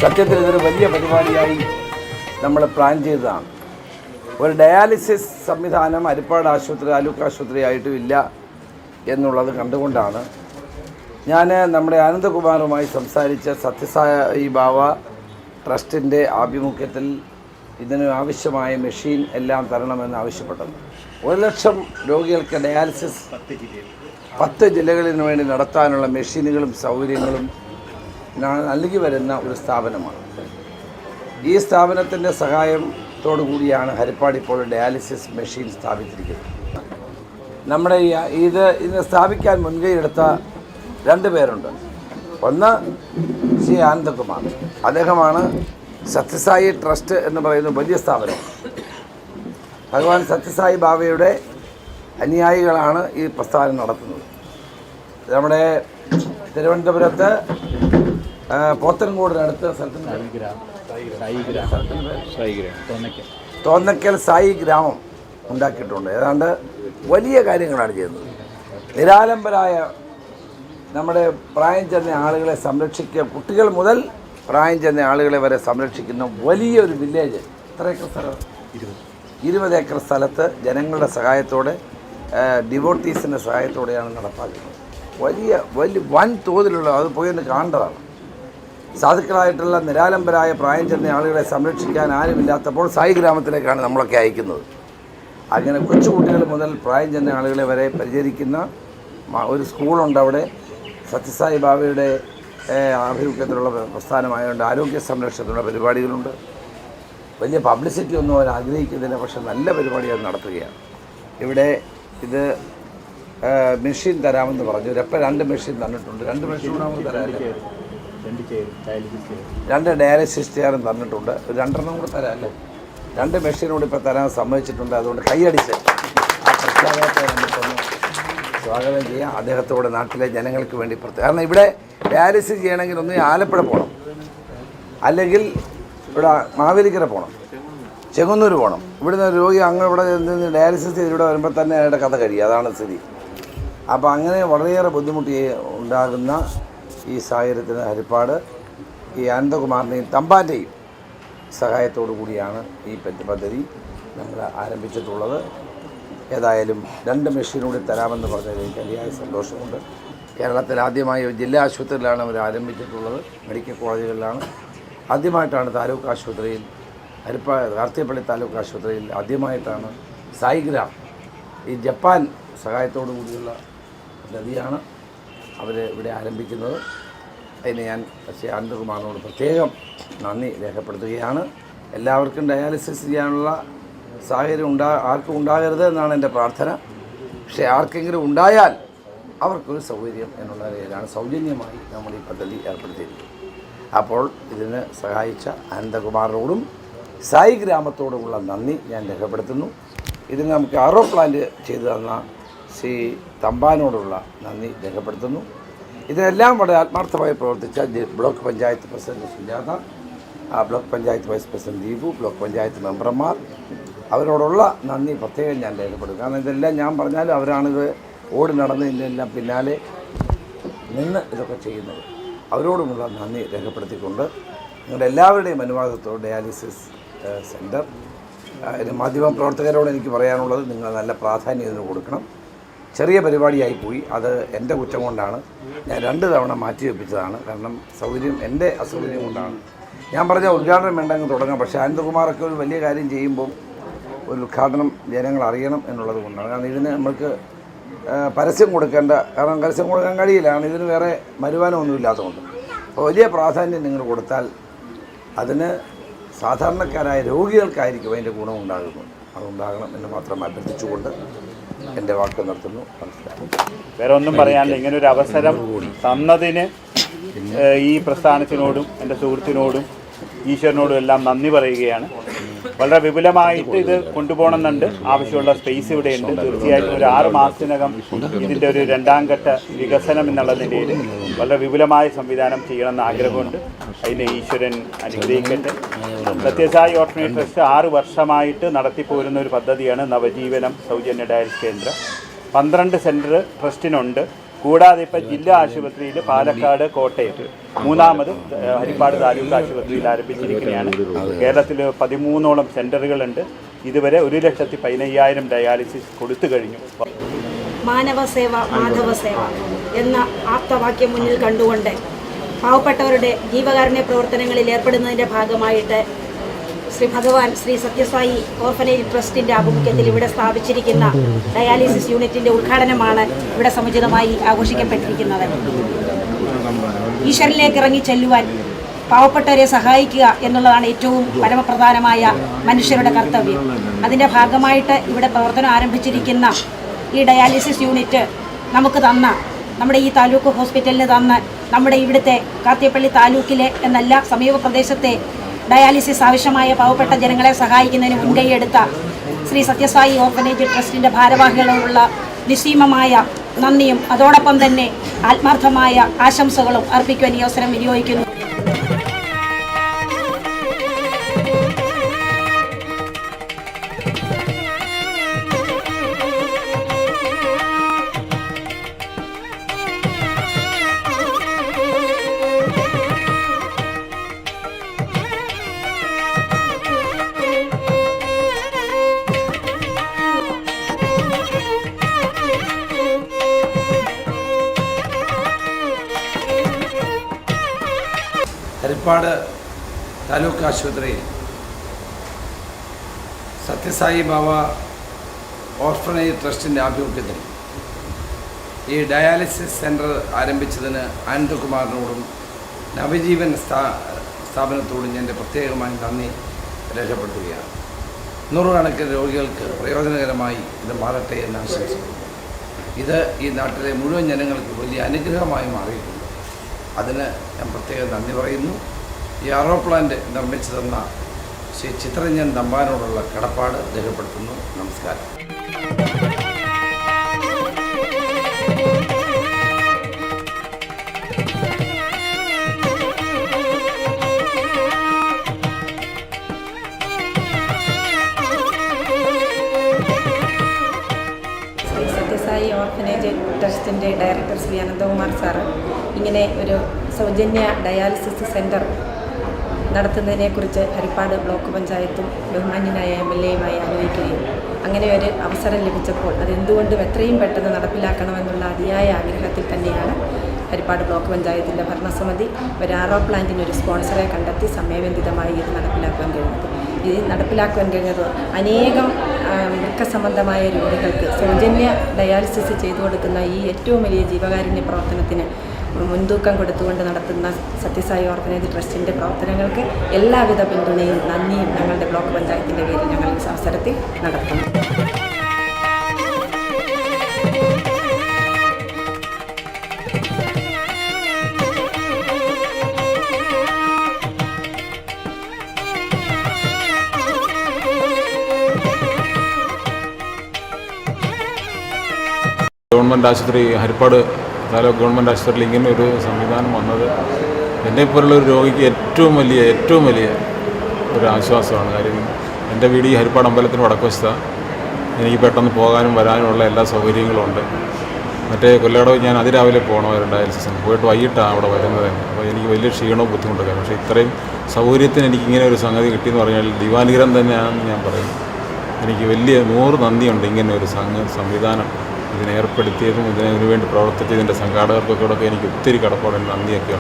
സത്യത്തിൽ ഇതൊരു വലിയ പരിപാടിയായി നമ്മൾ പ്ലാൻ ചെയ്തതാണ്. ഒരു ഡയാലിസിസ് സംവിധാനം ഹരിപ്പാട് ആശുപത്രി, താലൂക്ക് ആശുപത്രി ആയിട്ടും ഇല്ല എന്നുള്ളത് കണ്ടുകൊണ്ടാണ് ഞാൻ നമ്മുടെ ആനന്ദകുമാറുമായി സംസാരിച്ച സത്യസായി ബാബ ട്രസ്റ്റിൻ്റെ ആഭിമുഖ്യത്തിൽ ഇതിന് ആവശ്യമായ മെഷീൻ എല്ലാം തരണമെന്ന് ആവശ്യപ്പെട്ടത്. 1,00,000 രോഗികൾക്ക് ഡയാലിസിസ് 10 ജില്ലകളിന് വേണ്ടി നടത്താനുള്ള മെഷീനുകളും സൗകര്യങ്ങളും നൽകി വരുന്ന ഒരു സ്ഥാപനമാണ്. ഈ സ്ഥാപനത്തിൻ്റെ സഹായത്തോടു കൂടിയാണ് ഹരിപ്പാട് ഇപ്പോൾ ഡയാലിസിസ് മെഷീൻ സ്ഥാപിച്ചിരിക്കുന്നത്. നമ്മുടെ ഇത് സ്ഥാപിക്കാൻ മുൻകൈ എടുത്ത 2 പേരുണ്ട്. ഒന്ന് ശ്രീ ആനന്ദകുമാർ, അദ്ദേഹമാണ് സത്യസായി ട്രസ്റ്റ് എന്ന് പറയുന്ന വലിയ സ്ഥാപനം. ഭഗവാൻ സത്യസായി ബാബയുടെ അനുയായികളാണ് ഈ പ്രസ്ഥാനം നടത്തുന്നത്. നമ്മുടെ തിരുവനന്തപുരത്ത് പോത്തൻകോടിനടുത്ത് തോന്നക്കൽ സായി ഗ്രാമം ഉണ്ടാക്കിയിട്ടുണ്ട്. ഏതാണ്ട് വലിയ കാര്യങ്ങളാണ് ചെയ്യുന്നത്. നിരാലംബരായ നമ്മുടെ പ്രായം ചെന്ന ആളുകളെ സംരക്ഷിക്കുക, കുട്ടികൾ മുതൽ പ്രായം ചെന്ന ആളുകളെ വരെ സംരക്ഷിക്കുന്ന വലിയൊരു വില്ലേജ്. എത്ര ഏക്കർ സ്ഥലം? 20 ഏക്കർ സ്ഥലത്ത് ജനങ്ങളുടെ സഹായത്തോടെ, ഡിവോട്ടീസിൻ്റെ സഹായത്തോടെയാണ് നടപ്പാക്കുന്നത്. വൻ തോതിലുള്ള, അത് പോയി ഒന്ന് കാണേണ്ടതാണ്. സാധുക്കളായിട്ടുള്ള നിരാലംബരായ പ്രായം ചെന്ന ആളുകളെ സംരക്ഷിക്കാൻ ആരുമില്ലാത്തപ്പോൾ സായി ഗ്രാമത്തിലേക്കാണ് നമ്മളൊക്കെ അയക്കുന്നത്. അങ്ങനെ കൊച്ചുകുട്ടികൾ മുതൽ പ്രായം ചെന്ന ആളുകളെ വരെ പരിചരിക്കുന്ന ഒരു സ്കൂളുണ്ട് അവിടെ. സത്യസായി ബാബയുടെ ആഭിമുഖ്യത്തിലുള്ള പ്രസ്ഥാനമായതുകൊണ്ട് ആരോഗ്യ സംരക്ഷണത്തിനുള്ള പരിപാടികളുണ്ട്. വലിയ പബ്ലിസിറ്റി ഒന്നും അവർ ആഗ്രഹിക്കുന്നില്ല, പക്ഷേ നല്ല പരിപാടി അത് നടത്തുകയാണ്. ഇവിടെ ഇത് മെഷീൻ തരാമെന്ന് പറഞ്ഞു. 2 മെഷീൻ തന്നിട്ടുണ്ട്. 2 മെഷീൻ കൂടെ തരാമല്ലേ? 2 ഡയാലിസിസ് ചെയറും തന്നിട്ടുണ്ട്. 2 കൂടെ തരാമല്ലേ? 2 മെഷീൻ കൂടി ഇപ്പോൾ തരാൻ സമ്മതിച്ചിട്ടുണ്ട്. അതുകൊണ്ട് കൈയടിച്ച് ആ പ്രഖ്യാപനത്തെ നമുക്കൊന്ന് സ്വാഗതം ചെയ്യാം. അദ്ദേഹത്തോട് നാട്ടിലെ ജനങ്ങൾക്ക് വേണ്ടി കാരണം ഇവിടെ ഡയാലിസിസ് ചെയ്യണമെങ്കിൽ ഒന്ന് ആലപ്പുഴ പോകണം, അല്ലെങ്കിൽ ഇവിടെ മാവേലിക്കര പോകണം, ചെങ്ങന്നൂർ പോകണം. ഇവിടുന്ന് രോഗി അങ്ങ് ഇവിടെ നിന്ന് ഡയാലിസിസ് ചെയ്ത് ഇവിടെ വരുമ്പോൾ തന്നെ അയാളുടെ കഥ കഴിയും. അതാണ് സ്ഥിതി. അപ്പോൾ അങ്ങനെ വളരെയേറെ ബുദ്ധിമുട്ടി ഉണ്ടാകുന്ന ഈ സാഹചര്യത്തിന് ഹരിപ്പാട് ഈ ആനന്ദകുമാറിൻ്റെയും തമ്പാൻ്റെയും സഹായത്തോടു കൂടിയാണ് ഈ പദ്ധതി നമ്മൾ ആരംഭിച്ചിട്ടുള്ളത്. ഏതായാലും 2 മെഷീൻ കൂടി തരാമെന്ന് പറഞ്ഞതിൽ എനിക്ക് അതിയായ സന്തോഷമുണ്ട്. കേരളത്തിൽ ആദ്യമായി ജില്ലാ ആശുപത്രിയിലാണ് അവർ ആരംഭിച്ചിട്ടുള്ളത്. മെഡിക്കൽ കോളേജുകളിലാണ് ആദ്യമായിട്ടാണ്. താലൂക്ക് ആശുപത്രിയിൽ, കാർത്തികപ്പള്ളി താലൂക്ക് ആശുപത്രിയിൽ ആദ്യമായിട്ടാണ് സായിഗ്രാം, ഈ ജപ്പാൻ സഹായത്തോടു കൂടിയുള്ള പദ്ധതിയാണ് അവർ ഇവിടെ ആരംഭിക്കുന്നത്. അതിന് ഞാൻ ശ്രീ ആനന്ദകുമാറിനോട് പ്രത്യേകം നന്ദി രേഖപ്പെടുത്തുകയാണ്. എല്ലാവർക്കും ഡയാലിസിസ് ചെയ്യാനുള്ള സാഹചര്യം ആർക്കും ഉണ്ടാകരുത് എന്നാണ് എൻ്റെ പ്രാർത്ഥന. പക്ഷേ ആർക്കെങ്കിലും ഉണ്ടായാൽ അവർക്കൊരു സൗകര്യം എന്നുള്ള നിലയിലാണ് സൗജന്യമായി നമ്മൾ ഈ പദ്ധതി ഏർപ്പെടുത്തിയിരിക്കുന്നത്. അപ്പോൾ ഇതിന് സഹായിച്ച ആനന്ദകുമാറിനോടും സായി ഗ്രാമത്തോടുമുള്ള നന്ദി ഞാൻ രേഖപ്പെടുത്തുന്നു. ഇതിന് നമുക്ക് ആറോ പ്ലാന്റ് ചെയ്തു തന്ന ശ്രീ തമ്പാനോടുള്ള നന്ദി രേഖപ്പെടുത്തുന്നു. ഇതിനെല്ലാം വളരെ ആത്മാർത്ഥമായി പ്രവർത്തിച്ച block panchayat president Sujatha, block panchayat vice president Deepu, block panchayat മെമ്പർമാർ, അവരോടുള്ള നന്ദി പ്രത്യേകം ഞാൻ രേഖപ്പെടുത്തും. കാരണം ഇതെല്ലാം ഞാൻ പറഞ്ഞാലും അവരാണിത് ഓടി നടന്ന് ഇതിനെല്ലാം പിന്നാലെ നിന്ന് ഇതൊക്കെ ചെയ്യുന്നത്. അവരോടുമുള്ള നന്ദി രേഖപ്പെടുത്തിക്കൊണ്ട് നിങ്ങളുടെ എല്ലാവരുടെയും അനുവാദത്തോടെ ഡയാലിസിസ് സെൻറ്റർ, മാധ്യമ പ്രവർത്തകരോട് എനിക്ക് പറയാനുള്ളത്, നിങ്ങൾ നല്ല പ്രാധാന്യം ഇതിന് കൊടുക്കണം. ചെറിയ പരിപാടിയായിപ്പോയി, അത് എൻ്റെ കുറ്റം കൊണ്ടാണ്. ഞാൻ 2 തവണ മാറ്റിവെപ്പിച്ചതാണ്. കാരണം എൻ്റെ അസൗകര്യം കൊണ്ടാണ്. ഞാൻ പറഞ്ഞ ഉദ്ഘാടനം വേണ്ടെങ്കിൽ തുടങ്ങാം. പക്ഷേ ആനന്ദകുമാറൊക്കെ ഒരു വലിയ കാര്യം ചെയ്യുമ്പം ഒരു ഉദ്ഘാടനം ജനങ്ങൾ അറിയണം എന്നുള്ളത് കൊണ്ടാണ്. കാരണം ഇതിന് നമുക്ക് പരസ്യം കൊടുക്കേണ്ട, കാരണം പരസ്യം കൊടുക്കാൻ കഴിയില്ല, ഇതിന് വേറെ വരുമാനമൊന്നും ഇല്ലാത്തതുകൊണ്ട്. അപ്പോൾ വലിയ പ്രാധാന്യം നിങ്ങൾ കൊടുത്താൽ അതിന് സാധാരണക്കാരായ രോഗികൾക്കായിരിക്കും അതിൻ്റെ ഗുണമുണ്ടാകുന്നത്. അതുണ്ടാകണം എന്ന് മാത്രം അഭ്യർത്ഥിച്ചുകൊണ്ട് എൻ്റെ വാക്ക് നിർത്തുന്നു. നമസ്കാരം. വേറെ ഒന്നും പറയാനില്ല. ഇങ്ങനൊരു അവസരം തന്നതിന് ഈ പ്രസ്ഥാനത്തിനോടും എൻ്റെ സുഹൃത്തിനോടും ഈശ്വരനോടും എല്ലാം നന്ദി പറയുകയാണ്. വളരെ വിപുലമായിട്ട് ഇത് കൊണ്ടുപോകണമെന്നുണ്ട്. ആവശ്യമുള്ള സ്പേസ് ഇവിടെയുണ്ട്. തീർച്ചയായിട്ടും ഒരു 6 മാസത്തിനകം ഇതിൻ്റെ ഒരു 2ാം ഘട്ട വികസനം എന്നുള്ള നിലയിൽ വളരെ വിപുലമായ സംവിധാനം ചെയ്യണമെന്ന് ആഗ്രഹമുണ്ട്. അതിനെ ഈശ്വരൻ അനുഗ്രഹിക്കട്ടെ. സത്യസായി ഓർഫനേജ് ട്രസ്റ്റ് 6 വർഷമായിട്ട് നടത്തിപ്പോരുന്ന ഒരു പദ്ധതിയാണ് നവജീവനം സൗജന്യ ഡയാലിസിസ് കേന്ദ്രം. 12 സെൻറ്റർ ട്രസ്റ്റിനുണ്ട്. കൂടാതെ ഇപ്പോൾ ജില്ലാ ആശുപത്രിയിൽ പാലക്കാട്, കോട്ടയം, മൂന്നാമത് ഹരിപ്പാട് താലൂക്ക് ആശുപത്രിയിൽ ആരംഭിച്ചിരിക്കുകയാണ്. കേരളത്തിൽ 13ഓളം സെൻ്ററുകളുണ്ട്. ഇതുവരെ 1,15,000 ഡയാലിസിസ് കൊടുത്തു കഴിഞ്ഞു. മാനവസേവ മാധവസേവ എന്ന ആപ്തവാക്യം മുന്നിൽ കണ്ടുകൊണ്ട് പാവപ്പെട്ടവരുടെ ജീവകാരുണ്യ പ്രവർത്തനങ്ങളിൽ ഏർപ്പെടുന്നതിൻ്റെ ഭാഗമായിട്ട് ശ്രീ ഭഗവാൻ ശ്രീ സത്യസായി ഓർഫനേജ് ട്രസ്റ്റിൻ്റെ ആഭിമുഖ്യത്തിൽ ഇവിടെ സ്ഥാപിച്ചിരിക്കുന്ന ഡയാലിസിസ് യൂണിറ്റിൻ്റെ ഉദ്ഘാടനമാണ് ഇവിടെ സമുചിതമായി ആഘോഷിക്കപ്പെട്ടിരിക്കുന്നത്. ഈശ്വരനിലേക്ക് ഇറങ്ങി ചെല്ലുവാൻ പാവപ്പെട്ടവരെ സഹായിക്കുക എന്നുള്ളതാണ് ഏറ്റവും പരമപ്രധാനമായ മനുഷ്യരുടെ കർത്തവ്യം. അതിൻ്റെ ഭാഗമായിട്ട് ഇവിടെ പ്രവർത്തനം ആരംഭിച്ചിരിക്കുന്ന ഈ ഡയാലിസിസ് യൂണിറ്റ് നമുക്ക് തന്ന, നമ്മുടെ ഈ താലൂക്ക് ഹോസ്പിറ്റലിന് തന്ന, നമ്മുടെ ഇവിടുത്തെ കാർത്തികപ്പള്ളി താലൂക്കിലെ എന്നല്ല സമീപ പ്രദേശത്തെ ഡയാലിസിസ് ആവശ്യമായ പാവപ്പെട്ട ജനങ്ങളെ സഹായിക്കുന്നതിന് മുൻകൈയെടുത്ത ശ്രീ സത്യസായി ഓർഫനേജ് ട്രസ്റ്റിൻ്റെ ഭാരവാഹികളോടുള്ള നിസ്സീമമായ നന്ദിയും അതോടൊപ്പം തന്നെ ആത്മാർത്ഥമായ ആശംസകളും അർപ്പിക്കുവാൻ ഈ അവസരം വിനിയോഗിക്കുന്നു. ഹരിപ്പാട് താലൂക്ക് ആശുപത്രിയിൽ സത്യസായി ബാബ ഓർഫനേജ് ട്രസ്റ്റിൻ്റെ ആഭിമുഖ്യത്തിൽ ഈ ഡയാലിസിസ് സെൻറ്റർ ആരംഭിച്ചതിന് ആനന്ദകുമാറിനോടും നവജീവൻ സ്ഥാപനത്തോടും എൻ്റെ പ്രത്യേകമായി നന്ദി രേഖപ്പെടുത്തുകയാണ്. നൂറുകണക്കിന് രോഗികൾക്ക് പ്രയോജനകരമായി ഇത് മാറട്ടെ എന്ന് ആശംസിക്കുന്നു. ഇത് ഈ നാട്ടിലെ മുഴുവൻ ജനങ്ങൾക്ക് വലിയ അനുഗ്രഹമായി മാറിയിട്ടുണ്ട്. അതിന് ഞാൻ പ്രത്യേകം നന്ദി പറയുന്നു. ഈ ആറോ പ്ലാന്റ് നിർമ്മിച്ചു തന്ന ശ്രീ ചിത്രഞ്ജൻ തമ്പാനോടുള്ള കടപ്പാട് രേഖപ്പെടുത്തുന്നു. നമസ്കാരം. സത്യസായി ഓർഫനേജ് ട്രസ്റ്റിൻ്റെ ഡയറക്ടർ ശ്രീ അനന്തകുമാർ സാറ് ഇങ്ങനെ ഒരു സൗജന്യ ഡയാലിസിസ് സെൻറ്റർ നടത്തുന്നതിനെക്കുറിച്ച് ഹരിപ്പാട് ബ്ലോക്ക് പഞ്ചായത്തും ബഹുമാന്യനായ MLA-യുമായി ആലോചിക്കുകയും അങ്ങനെ ഒരു അവസരം ലഭിച്ചപ്പോൾ അതെന്തുകൊണ്ടും എത്രയും പെട്ടെന്ന് നടപ്പിലാക്കണമെന്നുള്ള അതിയായ ആഗ്രഹത്തിൽ തന്നെയാണ് ഹരിപ്പാട് ബ്ലോക്ക് പഞ്ചായത്തിൻ്റെ ഭരണസമിതി ഒരു ആറോ പ്ലാന്റിനൊരു സ്പോൺസറെ കണ്ടെത്തി സമയബന്ധിതമായി ഇത് നടപ്പിലാക്കാൻ കഴിഞ്ഞത്. ഇത് നടപ്പിലാക്കാൻ കഴിഞ്ഞത് അനേകം വൃക്കസംബന്ധമായ രോഗികൾക്ക് സൗജന്യ ഡയാലിസിസ് ചെയ്തു കൊടുക്കുന്ന ഈ ഏറ്റവും വലിയ ജീവകാരുണ്യ പ്രവർത്തനത്തിന് മുൻതൂക്കം കൊടുത്തുകൊണ്ട് നടത്തുന്ന സത്യസായി ഓർഫനേജ് ട്രസ്റ്റിൻ്റെ പ്രവർത്തനങ്ങൾക്ക് എല്ലാവിധ പിന്തുണയും നന്ദിയും ഞങ്ങളുടെ ബ്ലോക്ക് പഞ്ചായത്തിൻ്റെ പേരിൽ ഞങ്ങൾ ഈ അവസരത്തിൽ നടത്തുന്നു. ഗവൺമെൻറ് ആശുപത്രി, ഹരിപ്പാട് താലൂക്ക് ഗവൺമെൻറ് ആശുപത്രിയിൽ ഇങ്ങനെ ഒരു സംവിധാനം വന്നത് എന്നെപ്പോലുള്ള ഒരു രോഗിക്ക് ഏറ്റവും വലിയ ഒരു ആശ്വാസമാണ്. കാര്യം എൻ്റെ വീട് ഈ ഹരിപ്പാട് അമ്പലത്തിന് വടക്കുവശത്താണ്. എനിക്ക് പെട്ടെന്ന് പോകാനും വരാനുമുള്ള എല്ലാ സൗകര്യങ്ങളും ഉണ്ട്. മറ്റേ കൊല്ലടവ് ഞാൻ അതിരാവിലെ പോകണമായിരുന്നു ഡയാലിസിസിന്, പോയിട്ട് വൈകിട്ടാണ് അവിടെ വരുന്നത് തന്നെ. അപ്പോൾ എനിക്ക് വലിയ ക്ഷീണവും ബുദ്ധിമുട്ടൊക്കെ. പക്ഷേ ഇത്രയും സൗകര്യത്തിന് എനിക്കിങ്ങനെ ഒരു സംഗതി കിട്ടിയെന്ന് പറഞ്ഞാൽ ദൈവാനുഗ്രഹം തന്നെയാണെന്ന് ഞാൻ പറയുന്നു. എനിക്ക് വലിയ 100 നന്ദിയുണ്ട് ഇങ്ങനെ ഒരു സംവിധാനം ഇതിനെ ഏർപ്പെടുത്തിയതും ഇതിനു വേണ്ടി പ്രവർത്തിച്ചതിൻ്റെ സംഘാടകർക്കൊക്കെ എനിക്ക് ഒത്തിരി കടപ്പാടും നന്ദിയൊക്കെയാണ്.